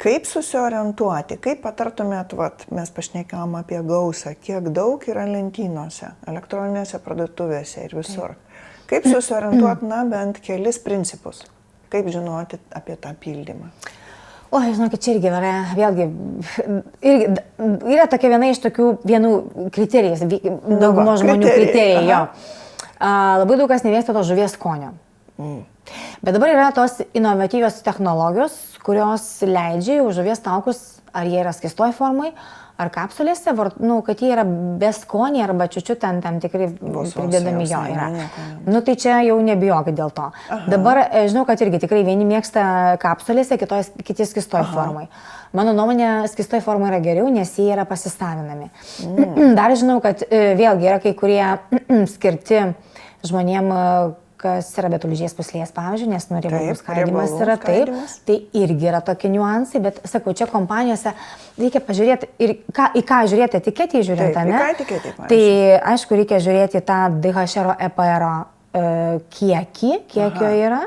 Kaip susiorientuoti, kaip patartumėt, mes pašnekėjom apie gausą, kiek daug yra lentynose, elektroninėse parduotuvėse ir visur. Kaip susiorientuoti, bent kelis principus, kaip žinoti apie tą pildymą? O, žinokit, čia irgi yra, vėlgi, yra tokia viena iš tokių vienų kriterijais, daugumos žmonių kriterijai, jo. Labai daug kas nemėgsta to žuvies skonio. Bet dabar yra tos inovatyvios technologijos, kurios leidžia jau žuvies taukus, ar jie yra skystoj formai, ar kapsulėse, kad jie yra beskoniai arba čiučiu ten tam tikrai pridedami jo yra. Tai čia jau nebijokit dėl to. Dabar žinau, kad irgi tikrai vieni mėgsta kapsulėse, kiti skystoj formai. Mano nuomonė, skystoj formai yra geriau, nes jie yra pasisavinami. Dar žinau, kad vėlgi yra kai kurie skirti žmonėm, kas yra be tulžies pūslės, pavyzdžiui, nes riebalų skaidymas yra taip, tai irgi yra tokie niuansai, bet sakau, čia kompanijose reikia pažiūrėti ir į ką žiūrėti, etiketį žiūrėti, ne? Tai aišku, reikia žiūrėti tą DHR EPR kiekio yra,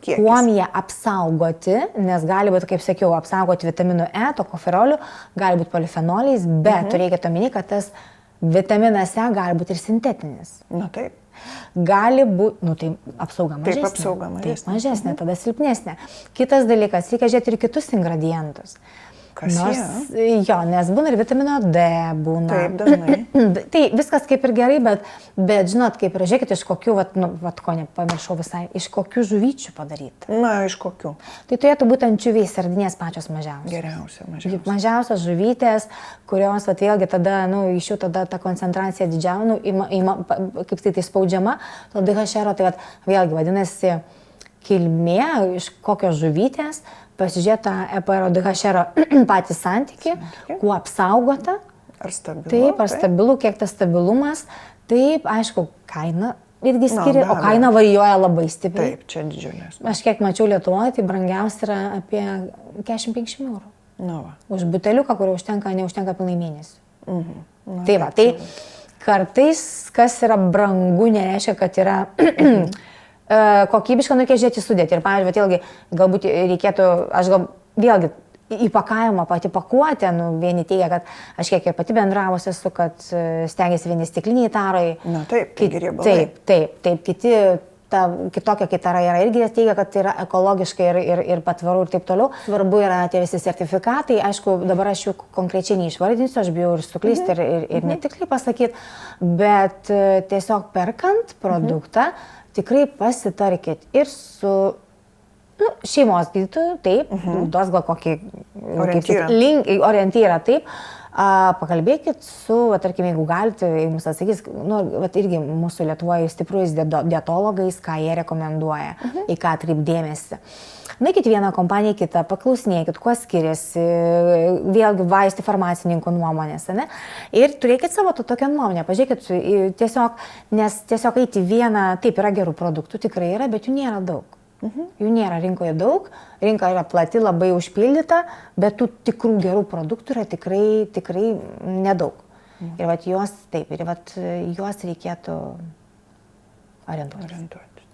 kuom jie apsaugoti, nes gali būti, kaip sakiau, apsaugoti vitaminu E, tokoferolių, gali būti polifenoliais, bet reikia omeny, kad tas vitaminas E gali būti ir sintetinis. Taip. Gali būti, tai apsauga mažesnė. Taip, apsauga mažesnė. Taip, mažesnė, tada silpnesnė. Kitas dalykas, reikia žiūrėti ir kitus ingredientus. Jo, nes būna ir vitamino D būna. Taip, dažnai. Tai viskas kaip ir gerai, bet žinot, kaip ir žiūrėkit, iš kokių, ko nepamiršau visai, iš kokių žuvyčių padaryti. Iš kokių? Tai turėtų būti ančiuviai, sardinės pačios mažiausios. Geriausia. Mažiausios žuvytės, kurios, vėlgi, tada, iš jų tada ta koncentracija didžiausia, kaip tai spaudžiama, tada DHR, tai vėlgi vadinasi kilmė, iš kokios žuvytės, pasižiūrėti tą EPR DHR patį santykį, kuo apsaugota. Ar stabilu. Taip, ar stabilu, kiek tas stabilumas. Taip, aišku, kaina irgi skiria, o kaina varijuoja labai stipriai. Taip, čia didžiulės. Aš kiek mačiau Lietuvoje, tai brangiausia yra apie 45 eurų. Už buteliuką, kurį neužtenka pilnai mėnesį. Tai kartais, kas yra brangu, nereiškia, kad yra kokybišką, reikia žiūrėti sudėti. Ir, pavyzdžiui, vėlgi, galbūt reikėtų, vėlgi, įpakavimo pati pakuotė, vieni teigia, kad aš kiek ir pati bendravusi esu, kad stengiasi vieni stikliniai tarai. Taip, riebalai. Taip, kiti, kitokia kitara yra irgi teigia, kad tai yra ekologiškai ir patvaru ir taip toliau. Svarbu yra tie visi sertifikatai, aišku, dabar aš jų konkrečiai neišvardinsiu, aš bijau ir suklysti ir netiksliai pasakyti, bet tiesiog perkant produktą, tikrai pasitarkit ir su šeimos gydytoju, taip, duos gal kokį orientyrą, taip, pakalbėkit su, tarkim, jeigu galite, jums atsakys, irgi mūsų Lietuvoje stipriais dietologais, ką jie rekomenduoja, į ką atkreipdėmėsi. Nueikit vieną kompaniją, kitą, paklausinėkit, kuo skiriasi, vėlgi vaistų farmacininkų nuomonės, ne? Ir turėkit savo tokią nuomonę, pažiūrėkit nes tiesiog eiti vieną, taip yra gerų produktų, tikrai yra, bet jų nėra daug. Jų nėra rinkoje daug, rinka yra plati, labai užpildyta, bet tų tikrų gerų produktų yra tikrai nedaug. Ir juos reikėtų orientuotis.